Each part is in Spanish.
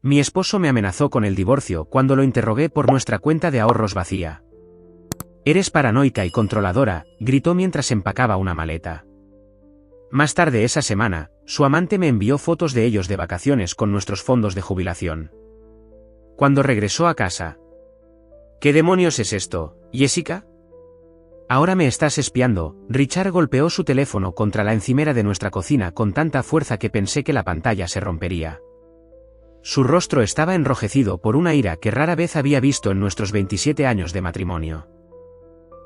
Mi esposo me amenazó con el divorcio cuando lo interrogué por nuestra cuenta de ahorros vacía. Eres paranoica y controladora, gritó mientras empacaba una maleta. Más tarde esa semana, su amante me envió fotos de ellos de vacaciones con nuestros fondos de jubilación. Cuando regresó a casa. ¿Qué demonios es esto, Jessica? Ahora me estás espiando. Richard golpeó su teléfono contra la encimera de nuestra cocina con tanta fuerza que pensé que la pantalla se rompería. Su rostro estaba enrojecido por una ira que rara vez había visto en nuestros 27 años de matrimonio.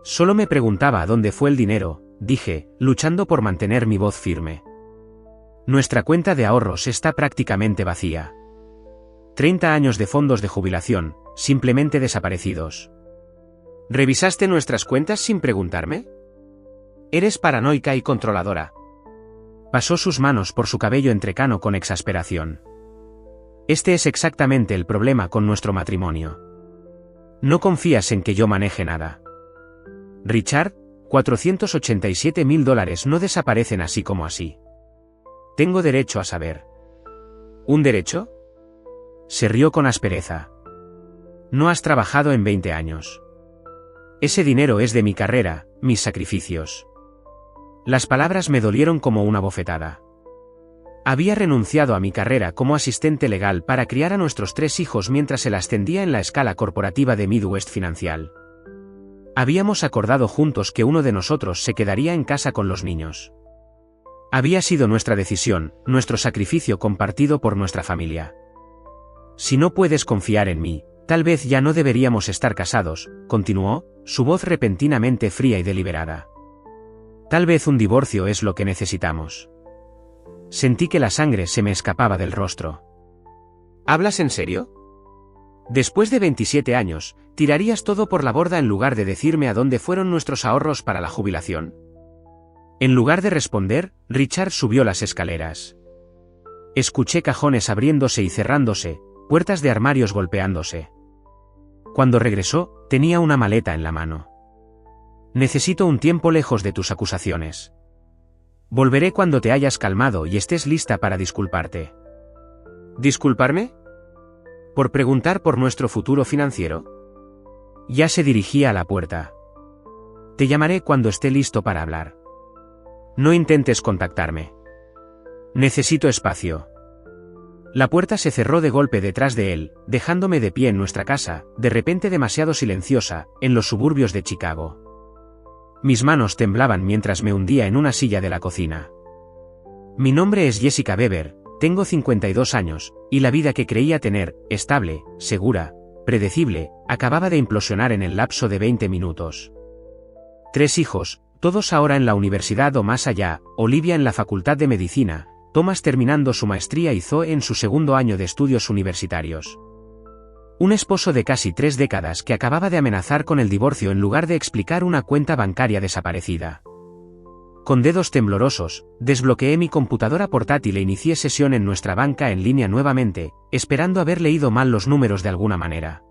Solo me preguntaba dónde fue el dinero, dije, luchando por mantener mi voz firme. Nuestra cuenta de ahorros está prácticamente vacía. 30 años de fondos de jubilación, simplemente desaparecidos. ¿Revisaste nuestras cuentas sin preguntarme? Eres paranoica y controladora. Pasó sus manos por su cabello entrecano con exasperación. Este es exactamente el problema con nuestro matrimonio. No confías en que yo maneje nada. Richard, $487.000 no desaparecen así como así. Tengo derecho a saber. ¿Un derecho? Se rió con aspereza. No has trabajado en 20 años. Ese dinero es de mi carrera, mis sacrificios. Las palabras me dolieron como una bofetada. Había renunciado a mi carrera como asistente legal para criar a nuestros 3 hijos mientras él ascendía en la escala corporativa de Midwest Financial. Habíamos acordado juntos que uno de nosotros se quedaría en casa con los niños. Había sido nuestra decisión, nuestro sacrificio compartido por nuestra familia. Si no puedes confiar en mí, tal vez ya no deberíamos estar casados, continuó, su voz repentinamente fría y deliberada. Tal vez un divorcio es lo que necesitamos. Sentí que la sangre se me escapaba del rostro. ¿Hablas en serio? Después de 27 años, ¿tirarías todo por la borda en lugar de decirme a dónde fueron nuestros ahorros para la jubilación? En lugar de responder, Richard subió las escaleras. Escuché cajones abriéndose y cerrándose, puertas de armarios golpeándose. Cuando regresó, tenía una maleta en la mano. Necesito un tiempo lejos de tus acusaciones. Volveré cuando te hayas calmado y estés lista para disculparte. ¿Disculparme? ¿Por preguntar por nuestro futuro financiero? Ya se dirigía a la puerta. Te llamaré cuando esté listo para hablar. No intentes contactarme. Necesito espacio. La puerta se cerró de golpe detrás de él, dejándome de pie en nuestra casa, de repente demasiado silenciosa, en los suburbios de Chicago. Mis manos temblaban mientras me hundía en una silla de la cocina. Mi nombre es Jessica Weber, tengo 52 años, y la vida que creía tener, estable, segura, predecible, acababa de implosionar en el lapso de 20 minutos. 3 hijos, todos ahora en la universidad o más allá, Olivia en la Facultad de Medicina, Thomas terminando su maestría y Zoe en su segundo año de estudios universitarios. Un esposo de casi 3 décadas que acababa de amenazar con el divorcio en lugar de explicar una cuenta bancaria desaparecida. Con dedos temblorosos, desbloqueé mi computadora portátil e inicié sesión en nuestra banca en línea nuevamente, esperando haber leído mal los números de alguna manera.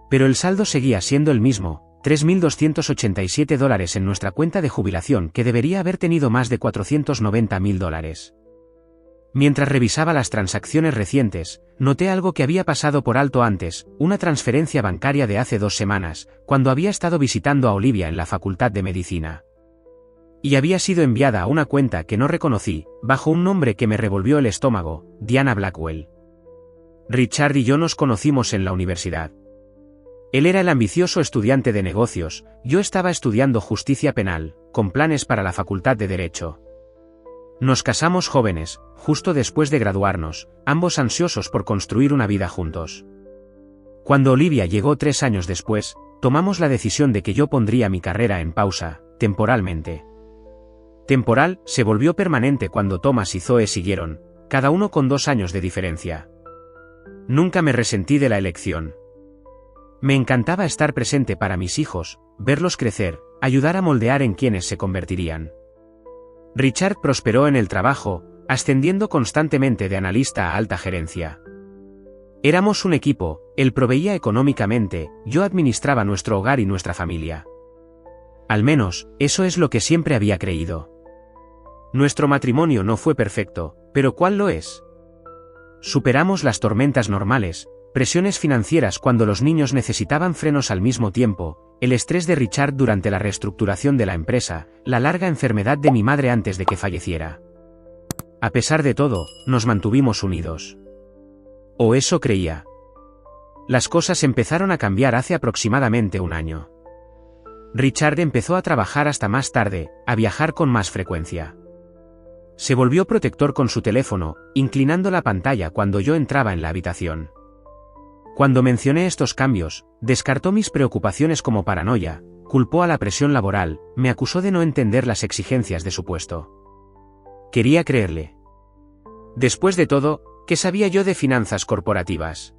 Pero el saldo seguía siendo el mismo, $3.287 en nuestra cuenta de jubilación que debería haber tenido más de $490.000. Mientras revisaba las transacciones recientes, noté algo que había pasado por alto antes, una transferencia bancaria de hace 2 semanas, cuando había estado visitando a Olivia en la Facultad de Medicina. Y había sido enviada a una cuenta que no reconocí, bajo un nombre que me revolvió el estómago, Diana Blackwell. Richard y yo nos conocimos en la universidad. Él era el ambicioso estudiante de negocios, yo estaba estudiando justicia penal, con planes para la Facultad de Derecho. Nos casamos jóvenes, justo después de graduarnos, ambos ansiosos por construir una vida juntos. Cuando Olivia llegó 3 años después, tomamos la decisión de que yo pondría mi carrera en pausa, temporalmente. Temporal, se volvió permanente cuando Thomas y Zoe siguieron, cada uno con 2 años de diferencia. Nunca me resentí de la elección. Me encantaba estar presente para mis hijos, verlos crecer, ayudar a moldear en quienes se convertirían. Richard prosperó en el trabajo, ascendiendo constantemente de analista a alta gerencia. Éramos un equipo, él proveía económicamente, yo administraba nuestro hogar y nuestra familia. Al menos, eso es lo que siempre había creído. Nuestro matrimonio no fue perfecto, pero ¿cuál lo es? Superamos las tormentas normales, presiones financieras cuando los niños necesitaban frenos al mismo tiempo, el estrés de Richard durante la reestructuración de la empresa, la larga enfermedad de mi madre antes de que falleciera. A pesar de todo, nos mantuvimos unidos. O eso creía. Las cosas empezaron a cambiar hace aproximadamente un año. Richard empezó a trabajar hasta más tarde, a viajar con más frecuencia. Se volvió protector con su teléfono, inclinando la pantalla cuando yo entraba en la habitación. Cuando mencioné estos cambios, descartó mis preocupaciones como paranoia, culpó a la presión laboral, me acusó de no entender las exigencias de su puesto. Quería creerle. Después de todo, ¿qué sabía yo de finanzas corporativas?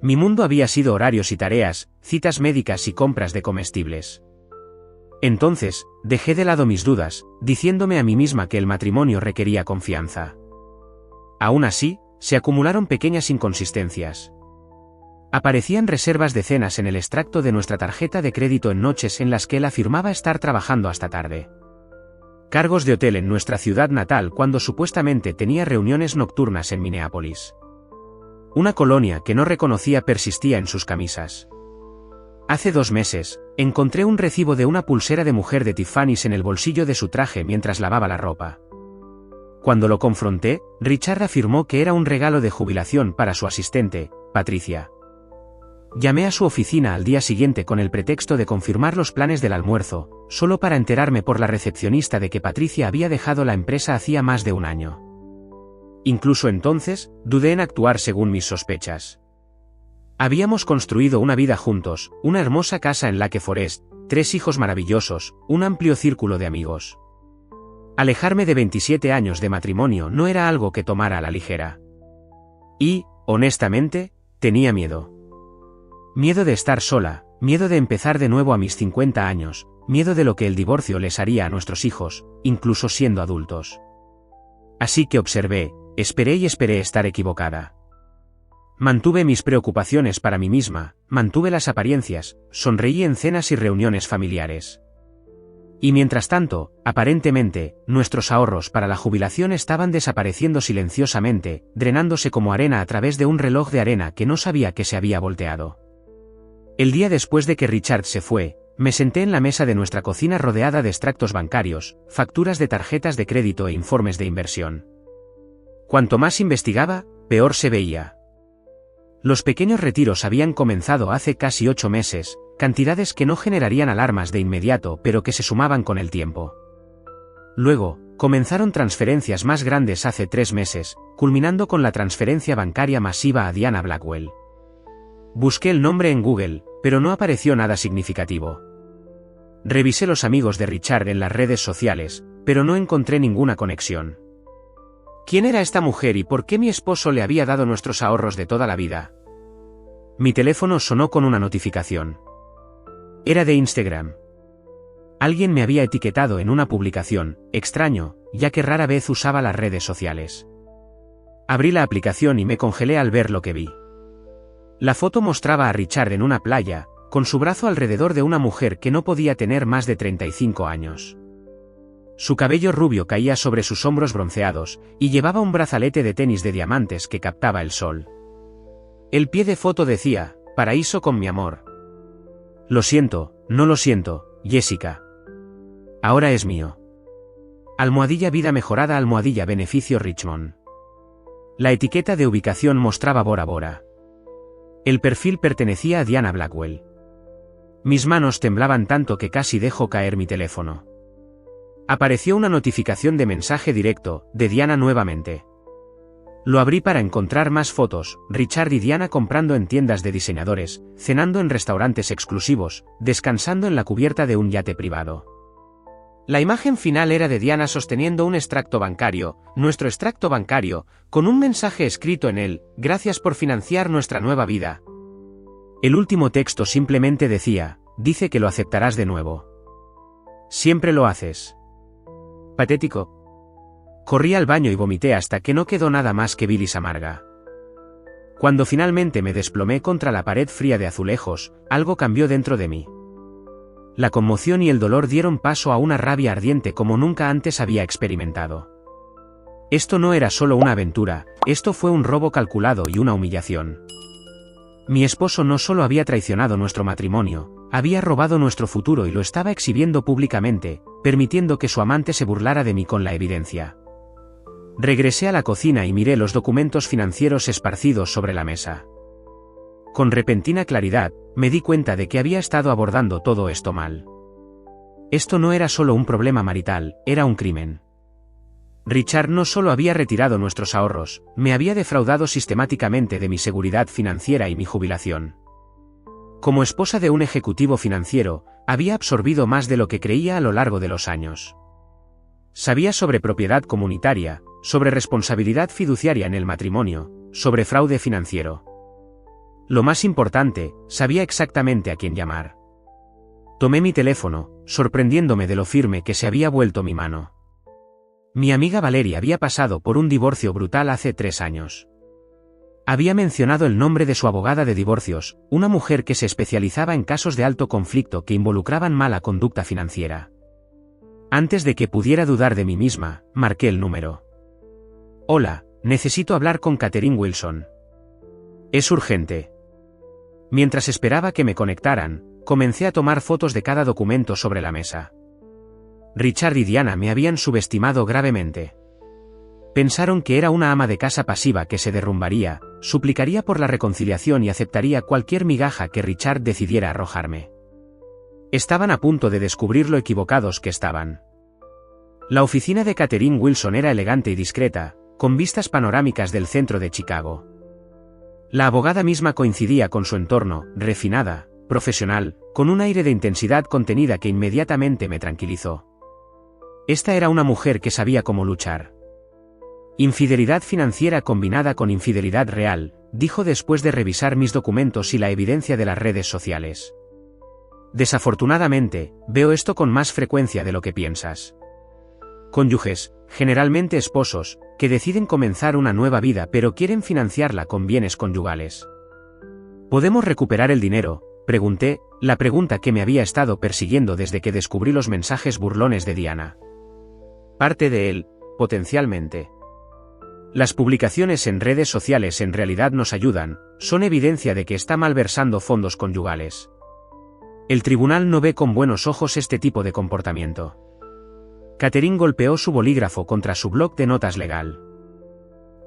Mi mundo había sido horarios y tareas, citas médicas y compras de comestibles. Entonces, dejé de lado mis dudas, diciéndome a mí misma que el matrimonio requería confianza. Aún así, se acumularon pequeñas inconsistencias. Aparecían reservas de cenas en el extracto de nuestra tarjeta de crédito en noches en las que él afirmaba estar trabajando hasta tarde. Cargos de hotel en nuestra ciudad natal cuando supuestamente tenía reuniones nocturnas en Minneapolis. Una colonia que no reconocía persistía en sus camisas. Hace 2 meses, encontré un recibo de una pulsera de mujer de Tiffany's en el bolsillo de su traje mientras lavaba la ropa. Cuando lo confronté, Richard afirmó que era un regalo de jubilación para su asistente, Patricia. Llamé a su oficina al día siguiente con el pretexto de confirmar los planes del almuerzo, solo para enterarme por la recepcionista de que Patricia había dejado la empresa hacía más de 1 año. Incluso entonces, dudé en actuar según mis sospechas. Habíamos construido una vida juntos, una hermosa casa en Lake Forest, 3 hijos maravillosos, un amplio círculo de amigos. Alejarme de 27 años de matrimonio no era algo que tomara a la ligera. Y, honestamente, tenía miedo. Miedo de estar sola, miedo de empezar de nuevo a mis 50 años, miedo de lo que el divorcio les haría a nuestros hijos, incluso siendo adultos. Así que observé, esperé y esperé estar equivocada. Mantuve mis preocupaciones para mí misma, mantuve las apariencias, sonreí en cenas y reuniones familiares. Y mientras tanto, aparentemente, nuestros ahorros para la jubilación estaban desapareciendo silenciosamente, drenándose como arena a través de un reloj de arena que no sabía que se había volteado. El día después de que Richard se fue, me senté en la mesa de nuestra cocina rodeada de extractos bancarios, facturas de tarjetas de crédito e informes de inversión. Cuanto más investigaba, peor se veía. Los pequeños retiros habían comenzado hace casi 8 meses, cantidades que no generarían alarmas de inmediato pero que se sumaban con el tiempo. Luego, comenzaron transferencias más grandes hace 3 meses, culminando con la transferencia bancaria masiva a Diana Blackwell. Busqué el nombre en Google, pero no apareció nada significativo. Revisé los amigos de Richard en las redes sociales, pero no encontré ninguna conexión. ¿Quién era esta mujer y por qué mi esposo le había dado nuestros ahorros de toda la vida? Mi teléfono sonó con una notificación. Era de Instagram. Alguien me había etiquetado en una publicación, extraño, ya que rara vez usaba las redes sociales. Abrí la aplicación y me congelé al ver lo que vi. La foto mostraba a Richard en una playa, con su brazo alrededor de una mujer que no podía tener más de 35 años. Su cabello rubio caía sobre sus hombros bronceados, y llevaba un brazalete de tenis de diamantes que captaba el sol. El pie de foto decía, "Paraíso con mi amor". Lo siento, no lo siento, Jessica. Ahora es mío. Almohadilla vida mejorada almohadilla beneficio Richmond. La etiqueta de ubicación mostraba Bora Bora. El perfil pertenecía a Diana Blackwell. Mis manos temblaban tanto que casi dejó caer mi teléfono. Apareció una notificación de mensaje directo, de Diana nuevamente. Lo abrí para encontrar más fotos, Richard y Diana comprando en tiendas de diseñadores, cenando en restaurantes exclusivos, descansando en la cubierta de un yate privado. La imagen final era de Diana sosteniendo un extracto bancario, nuestro extracto bancario, con un mensaje escrito en él, "Gracias por financiar nuestra nueva vida". El último texto simplemente decía, "Dice que lo aceptarás de nuevo. Siempre lo haces". Patético. Corrí al baño y vomité hasta que no quedó nada más que bilis amarga. Cuando finalmente me desplomé contra la pared fría de azulejos, algo cambió dentro de mí. La conmoción y el dolor dieron paso a una rabia ardiente como nunca antes había experimentado. Esto no era solo una aventura, esto fue un robo calculado y una humillación. Mi esposo no solo había traicionado nuestro matrimonio, había robado nuestro futuro y lo estaba exhibiendo públicamente, permitiendo que su amante se burlara de mí con la evidencia. Regresé a la cocina y miré los documentos financieros esparcidos sobre la mesa. Con repentina claridad, me di cuenta de que había estado abordando todo esto mal. Esto no era solo un problema marital, era un crimen. Richard no solo había retirado nuestros ahorros, me había defraudado sistemáticamente de mi seguridad financiera y mi jubilación. Como esposa de un ejecutivo financiero, había absorbido más de lo que creía a lo largo de los años. Sabía sobre propiedad comunitaria, sobre responsabilidad fiduciaria en el matrimonio, sobre fraude financiero. Lo más importante, sabía exactamente a quién llamar. Tomé mi teléfono, sorprendiéndome de lo firme que se había vuelto mi mano. Mi amiga Valeria había pasado por un divorcio brutal hace 3 años. Había mencionado el nombre de su abogada de divorcios, una mujer que se especializaba en casos de alto conflicto que involucraban mala conducta financiera. Antes de que pudiera dudar de mí misma, marqué el número. Hola, necesito hablar con Catherine Wilson. Es urgente. Mientras esperaba que me conectaran, comencé a tomar fotos de cada documento sobre la mesa. Richard y Diana me habían subestimado gravemente. Pensaron que era una ama de casa pasiva que se derrumbaría, suplicaría por la reconciliación y aceptaría cualquier migaja que Richard decidiera arrojarme. Estaban a punto de descubrir lo equivocados que estaban. La oficina de Catherine Wilson era elegante y discreta, con vistas panorámicas del centro de Chicago. La abogada misma coincidía con su entorno, refinada, profesional, con un aire de intensidad contenida que inmediatamente me tranquilizó. Esta era una mujer que sabía cómo luchar. Infidelidad financiera combinada con infidelidad real, dijo después de revisar mis documentos y la evidencia de las redes sociales. Desafortunadamente, veo esto con más frecuencia de lo que piensas. Cónyuges, generalmente esposos, que deciden comenzar una nueva vida pero quieren financiarla con bienes conyugales. ¿Podemos recuperar el dinero?, pregunté, la pregunta que me había estado persiguiendo desde que descubrí los mensajes burlones de Diana. Parte de él, potencialmente. Las publicaciones en redes sociales en realidad nos ayudan, son evidencia de que está malversando fondos conyugales. El tribunal no ve con buenos ojos este tipo de comportamiento. Catherine golpeó su bolígrafo contra su bloc de notas legal.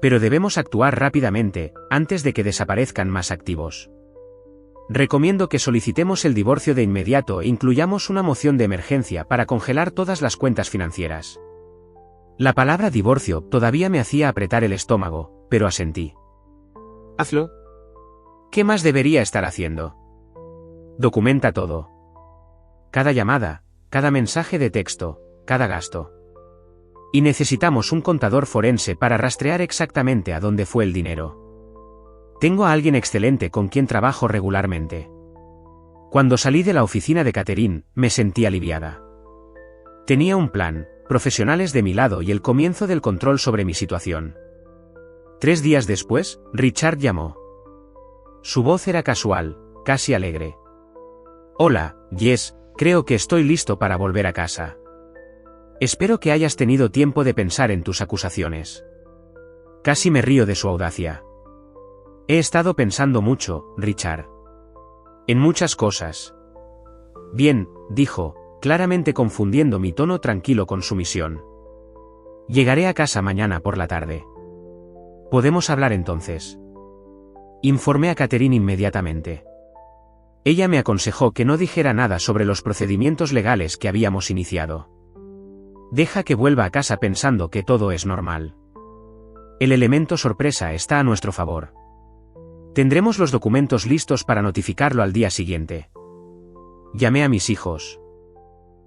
Pero debemos actuar rápidamente, antes de que desaparezcan más activos. Recomiendo que solicitemos el divorcio de inmediato e incluyamos una moción de emergencia para congelar todas las cuentas financieras. La palabra divorcio todavía me hacía apretar el estómago, pero asentí. Hazlo. ¿Qué más debería estar haciendo? Documenta todo. Cada llamada, cada mensaje de texto, cada gasto. Y necesitamos un contador forense para rastrear exactamente a dónde fue el dinero. Tengo a alguien excelente con quien trabajo regularmente. Cuando salí de la oficina de Catherine, me sentí aliviada. Tenía un plan, profesionales de mi lado y el comienzo del control sobre mi situación. 3 días después, Richard llamó. Su voz era casual, casi alegre. Hola, Jess, creo que estoy listo para volver a casa. Espero que hayas tenido tiempo de pensar en tus acusaciones. Casi me río de su audacia. He estado pensando mucho, Richard. En muchas cosas. Bien, dijo, claramente confundiendo mi tono tranquilo con su misión. Llegaré a casa mañana por la tarde. ¿Podemos hablar entonces? Informé a Catherine inmediatamente. Ella me aconsejó que no dijera nada sobre los procedimientos legales que habíamos iniciado. Deja que vuelva a casa pensando que todo es normal. El elemento sorpresa está a nuestro favor. Tendremos los documentos listos para notificarlo al día siguiente. Llamé a mis hijos.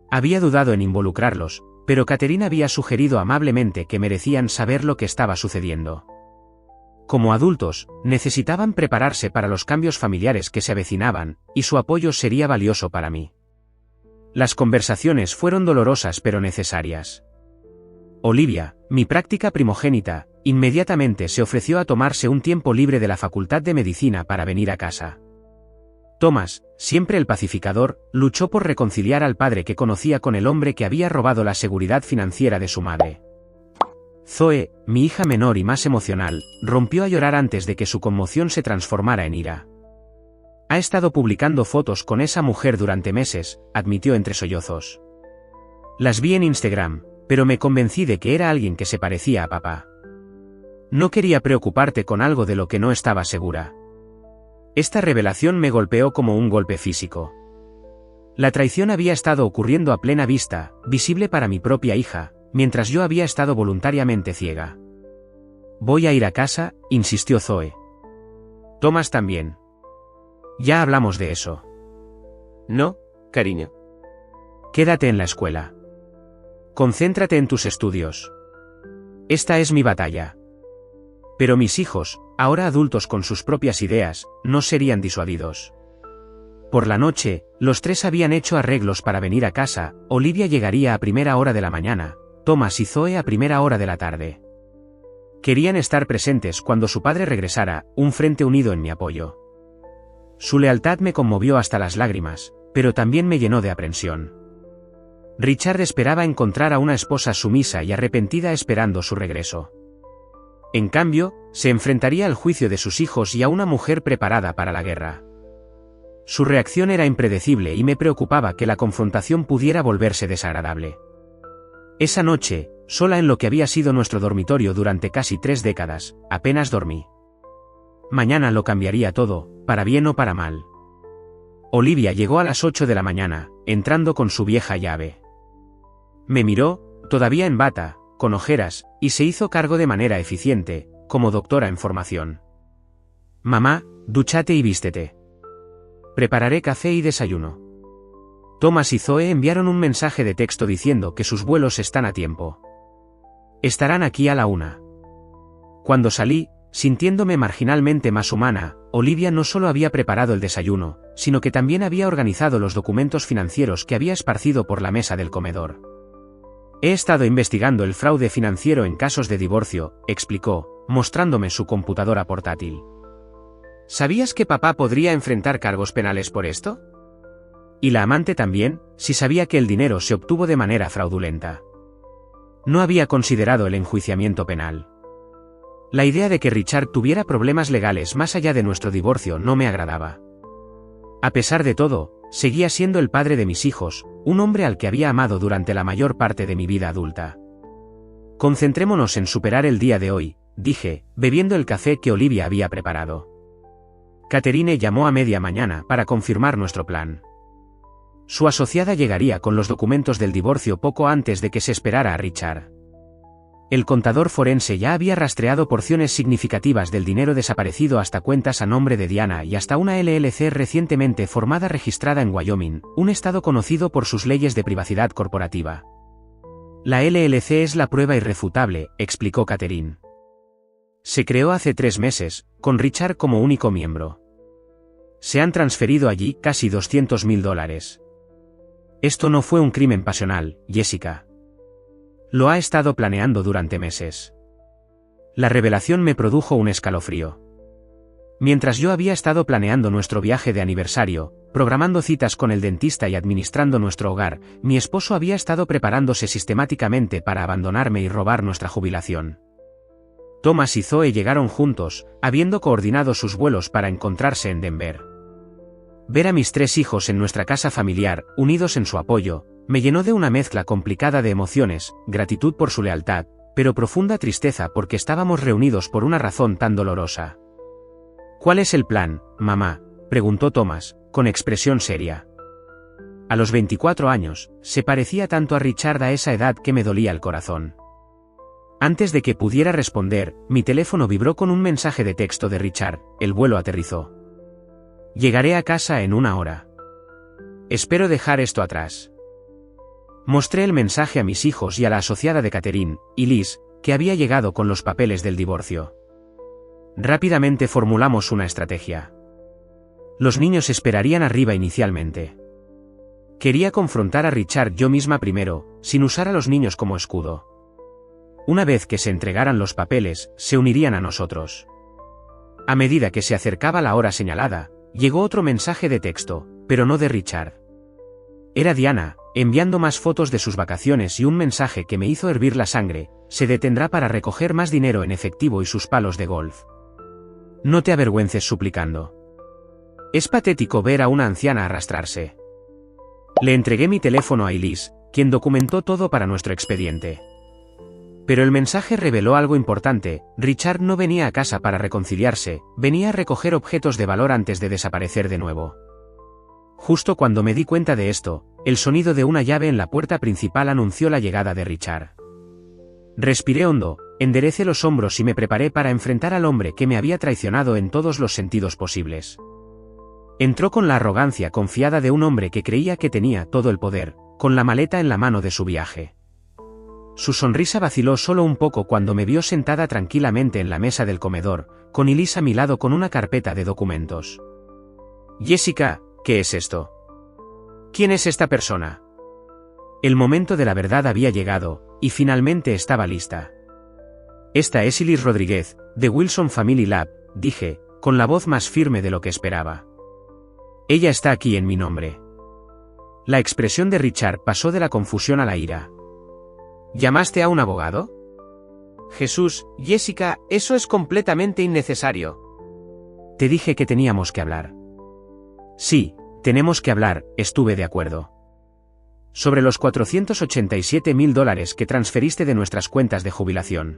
Había dudado en involucrarlos, pero Catherine había sugerido amablemente que merecían saber lo que estaba sucediendo. Como adultos, necesitaban prepararse para los cambios familiares que se avecinaban, y su apoyo sería valioso para mí. Las conversaciones fueron dolorosas pero necesarias. Olivia, mi práctica primogénita, inmediatamente se ofreció a tomarse un tiempo libre de la Facultad de Medicina para venir a casa. Thomas, siempre el pacificador, luchó por reconciliar al padre que conocía con el hombre que había robado la seguridad financiera de su madre. Zoe, mi hija menor y más emocional, rompió a llorar antes de que su conmoción se transformara en ira. Ha estado publicando fotos con esa mujer durante meses, admitió entre sollozos. Las vi en Instagram, pero me convencí de que era alguien que se parecía a papá. No quería preocuparte con algo de lo que no estaba segura. Esta revelación me golpeó como un golpe físico. La traición había estado ocurriendo a plena vista, visible para mi propia hija, mientras yo había estado voluntariamente ciega. Voy a ir a casa, insistió Zoe. Thomas también. Ya hablamos de eso. No, cariño. Quédate en la escuela. Concéntrate en tus estudios. Esta es mi batalla. Pero mis hijos, ahora adultos con sus propias ideas, no serían disuadidos. Por la noche, los tres habían hecho arreglos para venir a casa. Olivia llegaría a primera hora de la mañana, Thomas y Zoe a primera hora de la tarde. Querían estar presentes cuando su padre regresara, un frente unido en mi apoyo. Su lealtad me conmovió hasta las lágrimas, pero también me llenó de aprensión. Richard esperaba encontrar a una esposa sumisa y arrepentida esperando su regreso. En cambio, se enfrentaría al juicio de sus hijos y a una mujer preparada para la guerra. Su reacción era impredecible y me preocupaba que la confrontación pudiera volverse desagradable. Esa noche, sola en lo que había sido nuestro dormitorio durante casi 3 décadas, apenas dormí. Mañana lo cambiaría todo, para bien o para mal. Olivia llegó a las 8 de la mañana, entrando con su vieja llave. Me miró, todavía en bata, con ojeras, y se hizo cargo de manera eficiente, como doctora en formación. Mamá, dúchate y vístete. Prepararé café y desayuno. Thomas y Zoe enviaron un mensaje de texto diciendo que sus vuelos están a tiempo. Estarán aquí a la 1. Cuando salí, sintiéndome marginalmente más humana, Olivia no solo había preparado el desayuno, sino que también había organizado los documentos financieros que había esparcido por la mesa del comedor. He estado investigando el fraude financiero en casos de divorcio, explicó, mostrándome su computadora portátil. ¿Sabías que papá podría enfrentar cargos penales por esto? Y la amante también, si sabía que el dinero se obtuvo de manera fraudulenta. No había considerado el enjuiciamiento penal. La idea de que Richard tuviera problemas legales más allá de nuestro divorcio no me agradaba. A pesar de todo, seguía siendo el padre de mis hijos, un hombre al que había amado durante la mayor parte de mi vida adulta. Concentrémonos en superar el día de hoy, dije, bebiendo el café que Olivia había preparado. Catherine llamó a media mañana para confirmar nuestro plan. Su asociada llegaría con los documentos del divorcio poco antes de que se esperara a Richard. El contador forense ya había rastreado porciones significativas del dinero desaparecido hasta cuentas a nombre de Diana y hasta una LLC recientemente formada registrada en Wyoming, un estado conocido por sus leyes de privacidad corporativa. La LLC es la prueba irrefutable, explicó Catherine. Se creó hace 3 meses, con Richard como único miembro. Se han transferido allí casi $200.000. Esto no fue un crimen pasional, Jessica. Lo ha estado planeando durante meses. La revelación me produjo un escalofrío. Mientras yo había estado planeando nuestro viaje de aniversario, programando citas con el dentista y administrando nuestro hogar, mi esposo había estado preparándose sistemáticamente para abandonarme y robar nuestra jubilación. Thomas y Zoe llegaron juntos, habiendo coordinado sus vuelos para encontrarse en Denver. Ver a mis 3 hijos en nuestra casa familiar, unidos en su apoyo, me llenó de una mezcla complicada de emociones, gratitud por su lealtad, pero profunda tristeza porque estábamos reunidos por una razón tan dolorosa. ¿Cuál es el plan, mamá?, preguntó Thomas, con expresión seria. A los 24 años, se parecía tanto a Richard a esa edad que me dolía el corazón. Antes de que pudiera responder, mi teléfono vibró con un mensaje de texto de Richard. El vuelo aterrizó. Llegaré a casa en 1 hora. Espero dejar esto atrás. Mostré el mensaje a mis hijos y a la asociada de Catherine, y Liz, que había llegado con los papeles del divorcio. Rápidamente formulamos una estrategia. Los niños esperarían arriba inicialmente. Quería confrontar a Richard yo misma primero, sin usar a los niños como escudo. Una vez que se entregaran los papeles, se unirían a nosotros. A medida que se acercaba la hora señalada, llegó otro mensaje de texto, pero no de Richard. Era Diana, enviando más fotos de sus vacaciones y un mensaje que me hizo hervir la sangre. se detendrá para recoger más dinero en efectivo y sus palos de golf. No te avergüences suplicando. Es patético ver a una anciana arrastrarse. Le entregué mi teléfono a Elise, quien documentó todo para nuestro expediente. Pero el mensaje reveló algo importante: Richard no venía a casa para reconciliarse, venía a recoger objetos de valor antes de desaparecer de nuevo. Justo cuando me di cuenta de esto, el sonido de una llave en la puerta principal anunció la llegada de Richard. Respiré hondo, enderecé los hombros y me preparé para enfrentar al hombre que me había traicionado en todos los sentidos posibles. Entró con la arrogancia confiada de un hombre que creía que tenía todo el poder, con la maleta en la mano de su viaje. Su sonrisa vaciló solo un poco cuando me vio sentada tranquilamente en la mesa del comedor, con Elise a mi lado con una carpeta de documentos. Jessica, ¿qué es esto? ¿Quién es esta persona? El momento de la verdad había llegado, y finalmente estaba lista. Esta es Elise Rodríguez, de Wilson Family Lab, dije, con la voz más firme de lo que esperaba. Ella está aquí en mi nombre. La expresión de Richard pasó de la confusión a la ira. ¿Llamaste a un abogado? Jesús, Jessica, eso es completamente innecesario. Te dije que teníamos que hablar. Sí, tenemos que hablar, estuve de acuerdo. Sobre los $487.000 que transferiste de nuestras cuentas de jubilación.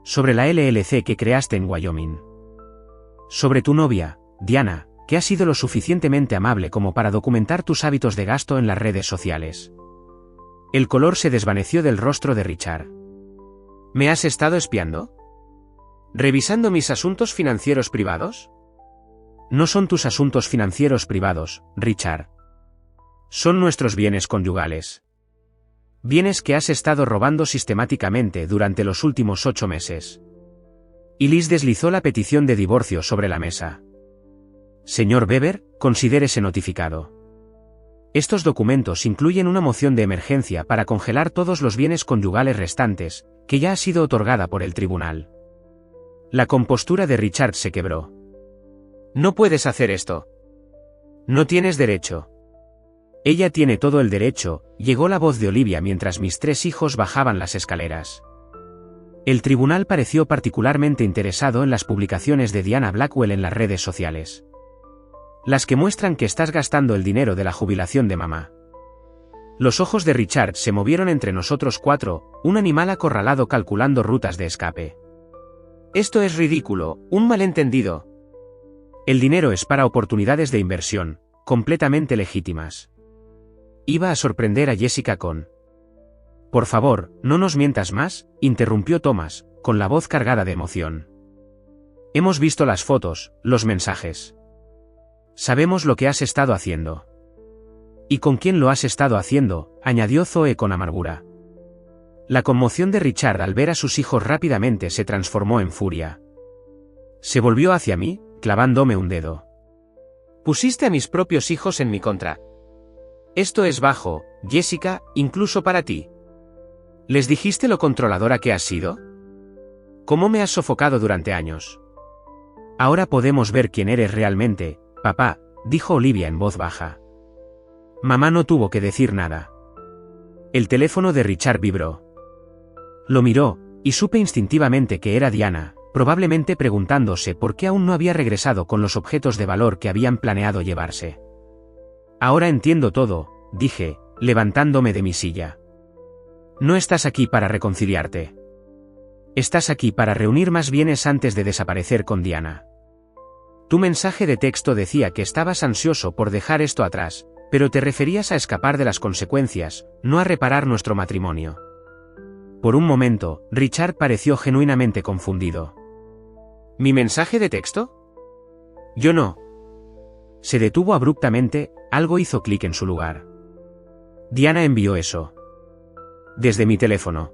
Sobre la LLC que creaste en Wyoming. Sobre tu novia, Diana, que ha sido lo suficientemente amable como para documentar tus hábitos de gasto en las redes sociales. El color se desvaneció del rostro de Richard. ¿Me has estado espiando? ¿Revisando mis asuntos financieros privados? No son tus asuntos financieros privados, Richard. Son nuestros bienes conyugales. Bienes que has estado robando sistemáticamente durante los últimos 8 meses. Elise deslizó la petición de divorcio sobre la mesa. Señor Weber, considérese notificado. Estos documentos incluyen una moción de emergencia para congelar todos los bienes conyugales restantes, que ya ha sido otorgada por el tribunal. La compostura de Richard se quebró. No puedes hacer esto. No tienes derecho. Ella tiene todo el derecho, llegó la voz de Olivia mientras mis 3 hijos bajaban las escaleras. El tribunal pareció particularmente interesado en las publicaciones de Diana Blackwell en las redes sociales. Las que muestran que estás gastando el dinero de la jubilación de mamá. Los ojos de Richard se movieron entre nosotros 4, un animal acorralado calculando rutas de escape. Esto es ridículo, un malentendido. El dinero es para oportunidades de inversión, completamente legítimas. Iba a sorprender a Jessica con... Por favor, no nos mientas más, interrumpió Thomas, con la voz cargada de emoción. Hemos visto las fotos, los mensajes. Sabemos lo que has estado haciendo. ¿Y con quién lo has estado haciendo?, añadió Zoe con amargura. La conmoción de Richard al ver a sus hijos rápidamente se transformó en furia. Se volvió hacia mí, clavándome un dedo. Pusiste a mis propios hijos en mi contra. Esto es bajo, Jessica, incluso para ti. ¿Les dijiste lo controladora que has sido? ¿Cómo me has sofocado durante años? Ahora podemos ver quién eres realmente, papá, dijo Olivia en voz baja. Mamá no tuvo que decir nada. El teléfono de Richard vibró. Lo miró, y supe instintivamente que era Diana, probablemente preguntándose por qué aún no había regresado con los objetos de valor que habían planeado llevarse. Ahora entiendo todo, dije, levantándome de mi silla. No estás aquí para reconciliarte. Estás aquí para reunir más bienes antes de desaparecer con Diana. Tu mensaje de texto decía que estabas ansioso por dejar esto atrás, pero te referías a escapar de las consecuencias, no a reparar nuestro matrimonio. Por un momento, Richard pareció genuinamente confundido. ¿Mi mensaje de texto? Yo no. Se detuvo abruptamente, algo hizo clic en su lugar. Diana envió eso. Desde mi teléfono.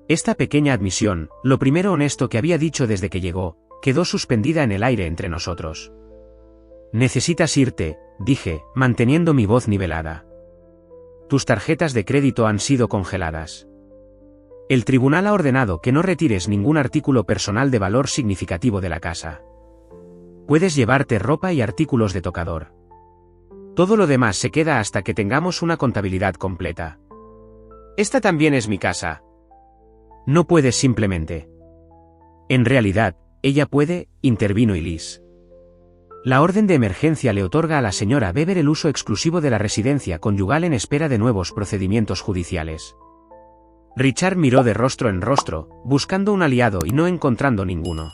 Esta pequeña admisión, lo primero honesto que había dicho desde que llegó, quedó suspendida en el aire entre nosotros. Necesitas irte, dije, manteniendo mi voz nivelada. Tus tarjetas de crédito han sido congeladas. El tribunal ha ordenado que no retires ningún artículo personal de valor significativo de la casa. Puedes llevarte ropa y artículos de tocador. Todo lo demás se queda hasta que tengamos una contabilidad completa. Esta también es mi casa. No puedes simplemente. En realidad, ella puede, intervino Elise. La orden de emergencia le otorga a la señora Weber el uso exclusivo de la residencia conyugal en espera de nuevos procedimientos judiciales. Richard miró de rostro en rostro, buscando un aliado y no encontrando ninguno.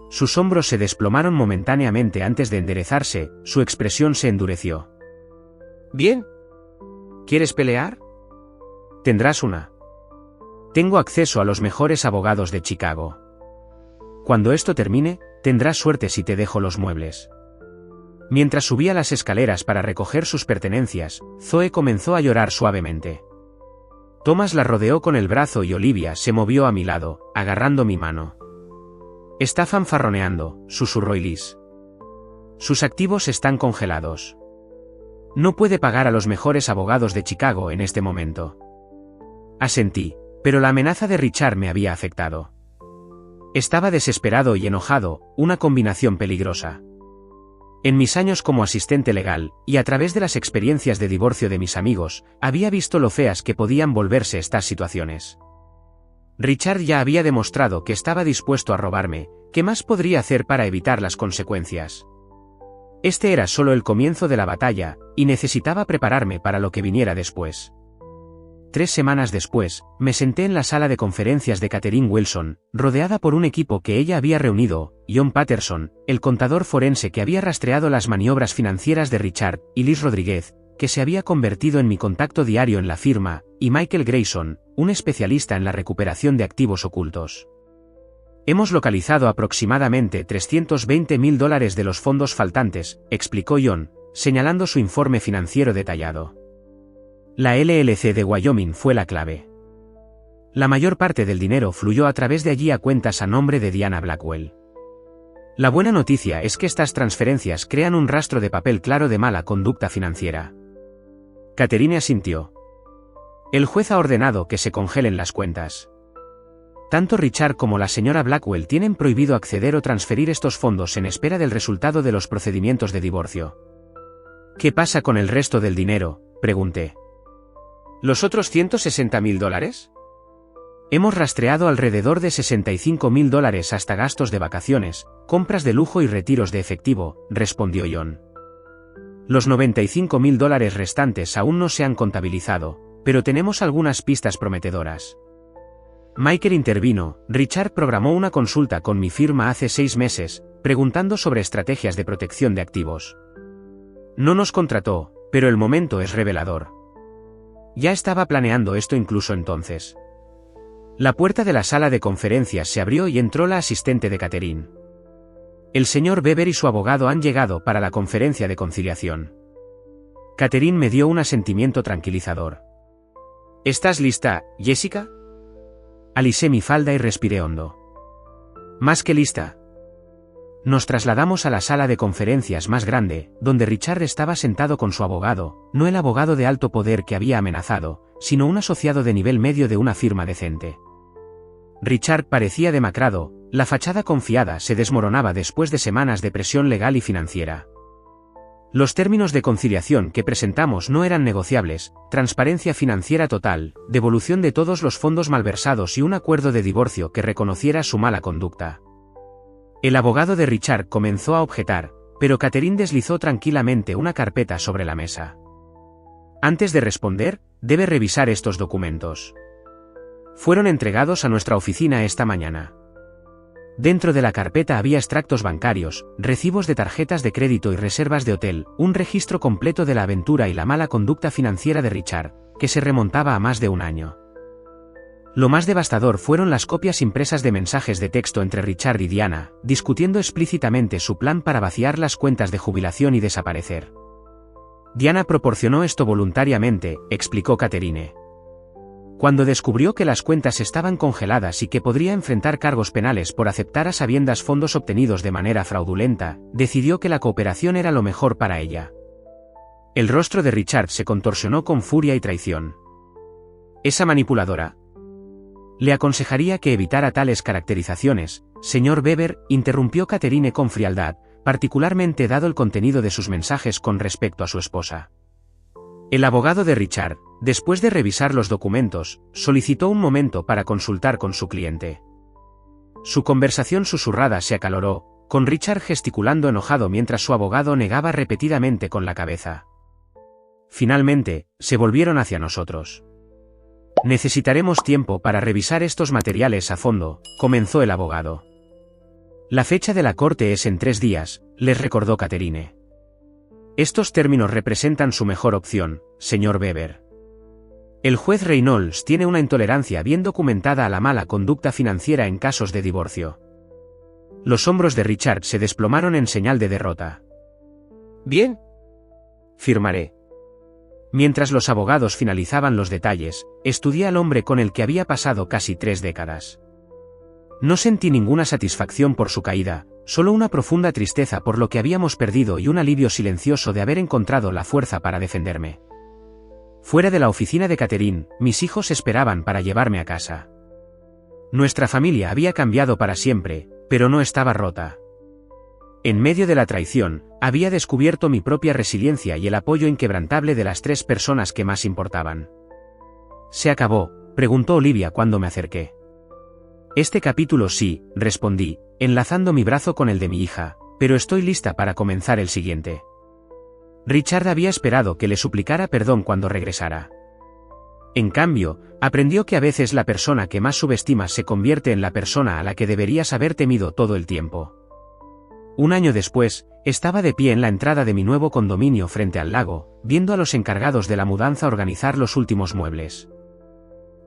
Sus hombros se desplomaron momentáneamente antes de enderezarse, su expresión se endureció. Bien. ¿Quieres pelear? Tendrás una. Tengo acceso a los mejores abogados de Chicago. Cuando esto termine, tendrás suerte si te dejo los muebles. Mientras subía las escaleras para recoger sus pertenencias, Zoe comenzó a llorar suavemente. Thomas la rodeó con el brazo y Olivia se movió a mi lado, agarrando mi mano. Está fanfarroneando, susurró Elise. Sus activos están congelados. No puede pagar a los mejores abogados de Chicago en este momento. Asentí, pero la amenaza de Richard me había afectado. Estaba desesperado y enojado, una combinación peligrosa. En mis años como asistente legal, y a través de las experiencias de divorcio de mis amigos, había visto lo feas que podían volverse estas situaciones. Richard ya había demostrado que estaba dispuesto a robarme, ¿qué más podría hacer para evitar las consecuencias? Este era solo el comienzo de la batalla, y necesitaba prepararme para lo que viniera después. 3 semanas después, me senté en la sala de conferencias de Catherine Wilson, rodeada por un equipo que ella había reunido, John Patterson, el contador forense que había rastreado las maniobras financieras de Richard, y Liz Rodríguez, que se había convertido en mi contacto diario en la firma, y Michael Grayson, un especialista en la recuperación de activos ocultos. Hemos localizado aproximadamente $320,000 de los fondos faltantes, explicó John, señalando su informe financiero detallado. La LLC de Wyoming fue la clave. La mayor parte del dinero fluyó a través de allí a cuentas a nombre de Diana Blackwell. La buena noticia es que estas transferencias crean un rastro de papel claro de mala conducta financiera. Catherine asintió. El juez ha ordenado que se congelen las cuentas. Tanto Richard como la señora Blackwell tienen prohibido acceder o transferir estos fondos en espera del resultado de los procedimientos de divorcio. ¿Qué pasa con el resto del dinero?, pregunté. ¿Los otros $160,000? Hemos rastreado alrededor de $65,000 hasta gastos de vacaciones, compras de lujo y retiros de efectivo, respondió John. Los $95,000 restantes aún no se han contabilizado, pero tenemos algunas pistas prometedoras. Michael intervino. Richard programó una consulta con mi firma hace 6 meses, preguntando sobre estrategias de protección de activos. No nos contrató, pero el momento es revelador. Ya estaba planeando esto incluso entonces. La puerta de la sala de conferencias se abrió y entró la asistente de Catherine. El señor Weber y su abogado han llegado para la conferencia de conciliación. Catherine me dio un asentimiento tranquilizador. ¿Estás lista, Jessica? Alisé mi falda y respiré hondo. Más que lista. Nos trasladamos a la sala de conferencias más grande, donde Richard estaba sentado con su abogado, no el abogado de alto poder que había amenazado, sino un asociado de nivel medio de una firma decente. Richard parecía demacrado, la fachada confiada se desmoronaba después de semanas de presión legal y financiera. Los términos de conciliación que presentamos no eran negociables: transparencia financiera total, devolución de todos los fondos malversados y un acuerdo de divorcio que reconociera su mala conducta. El abogado de Richard comenzó a objetar, pero Catherine deslizó tranquilamente una carpeta sobre la mesa. Antes de responder, debe revisar estos documentos. Fueron entregados a nuestra oficina esta mañana. Dentro de la carpeta había extractos bancarios, recibos de tarjetas de crédito y reservas de hotel, un registro completo de la aventura y la mala conducta financiera de Richard, que se remontaba a más de un año. Lo más devastador fueron las copias impresas de mensajes de texto entre Richard y Diana, discutiendo explícitamente su plan para vaciar las cuentas de jubilación y desaparecer. Diana proporcionó esto voluntariamente, explicó Catherine. Cuando descubrió que las cuentas estaban congeladas y que podría enfrentar cargos penales por aceptar a sabiendas fondos obtenidos de manera fraudulenta, decidió que la cooperación era lo mejor para ella. El rostro de Richard se contorsionó con furia y traición. ¿Esa manipuladora? Le aconsejaría que evitara tales caracterizaciones, señor Weber, interrumpió Catherine con frialdad, particularmente dado el contenido de sus mensajes con respecto a su esposa. El abogado de Richard, Después de revisar los documentos, solicitó un momento para consultar con su cliente. Su conversación susurrada se acaloró, con Richard gesticulando enojado mientras su abogado negaba repetidamente con la cabeza. Finalmente, se volvieron hacia nosotros. Necesitaremos tiempo para revisar estos materiales a fondo, comenzó el abogado. La fecha de la corte es en 3 días, les recordó Catherine. Estos términos representan su mejor opción, señor Weber. El juez Reynolds tiene una intolerancia bien documentada a la mala conducta financiera en casos de divorcio. Los hombros de Richard se desplomaron en señal de derrota. Bien. Firmaré. Mientras los abogados finalizaban los detalles, estudié al hombre con el que había pasado casi 3 décadas. No sentí ninguna satisfacción por su caída, solo una profunda tristeza por lo que habíamos perdido y un alivio silencioso de haber encontrado la fuerza para defenderme. Fuera de la oficina de Catherine, mis hijos esperaban para llevarme a casa. Nuestra familia había cambiado para siempre, pero no estaba rota. En medio de la traición, había descubierto mi propia resiliencia y el apoyo inquebrantable de las 3 personas que más importaban. ¿Se acabó?, preguntó Olivia cuando me acerqué. Este capítulo sí, respondí, enlazando mi brazo con el de mi hija, pero estoy lista para comenzar el siguiente. Richard había esperado que le suplicara perdón cuando regresara. En cambio, aprendió que a veces la persona que más subestimas se convierte en la persona a la que deberías haber temido todo el tiempo. Un año después, estaba de pie en la entrada de mi nuevo condominio frente al lago, viendo a los encargados de la mudanza organizar los últimos muebles.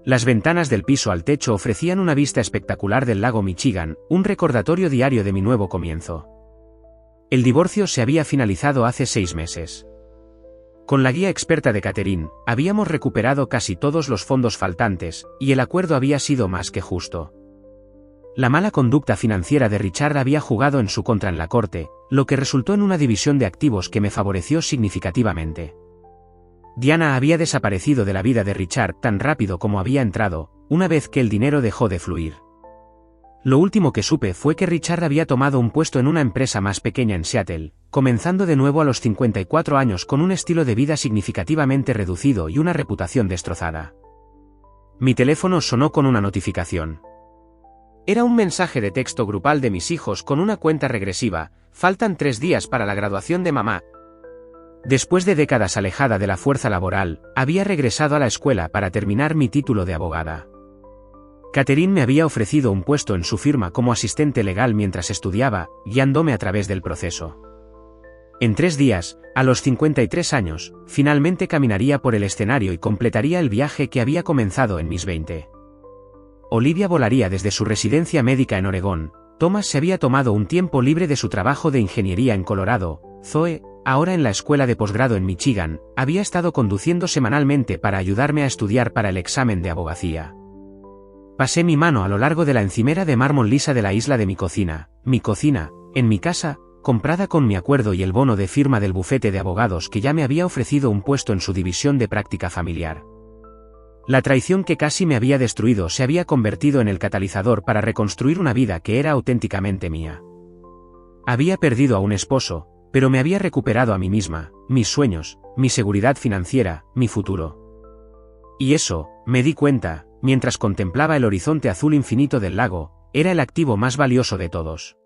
Las ventanas del piso al techo ofrecían una vista espectacular del lago Michigan, un recordatorio diario de mi nuevo comienzo. El divorcio se había finalizado hace 6 meses. Con la guía experta de Catherine, habíamos recuperado casi todos los fondos faltantes, y el acuerdo había sido más que justo. La mala conducta financiera de Richard había jugado en su contra en la corte, lo que resultó en una división de activos que me favoreció significativamente. Diana había desaparecido de la vida de Richard tan rápido como había entrado, una vez que el dinero dejó de fluir. Lo último que supe fue que Richard había tomado un puesto en una empresa más pequeña en Seattle, comenzando de nuevo a los 54 años con un estilo de vida significativamente reducido y una reputación destrozada. Mi teléfono sonó con una notificación. Era un mensaje de texto grupal de mis hijos con una cuenta regresiva: faltan 3 días para la graduación de mamá. Después de décadas alejada de la fuerza laboral, había regresado a la escuela para terminar mi título de abogada. Catherine me había ofrecido un puesto en su firma como asistente legal mientras estudiaba, guiándome a través del proceso. En 3 días, a los 53 años, finalmente caminaría por el escenario y completaría el viaje que había comenzado en mis 20. Olivia volaría desde su residencia médica en Oregón, Thomas se había tomado un tiempo libre de su trabajo de ingeniería en Colorado, Zoe, ahora en la escuela de posgrado en Michigan, había estado conduciendo semanalmente para ayudarme a estudiar para el examen de abogacía. Pasé mi mano a lo largo de la encimera de mármol lisa de la isla de mi cocina, en mi casa, comprada con mi acuerdo y el bono de firma del bufete de abogados que ya me había ofrecido un puesto en su división de práctica familiar. La traición que casi me había destruido se había convertido en el catalizador para reconstruir una vida que era auténticamente mía. Había perdido a un esposo, pero me había recuperado a mí misma, mis sueños, mi seguridad financiera, mi futuro. Y eso, me di cuenta, mientras contemplaba el horizonte azul infinito del lago, era el activo más valioso de todos.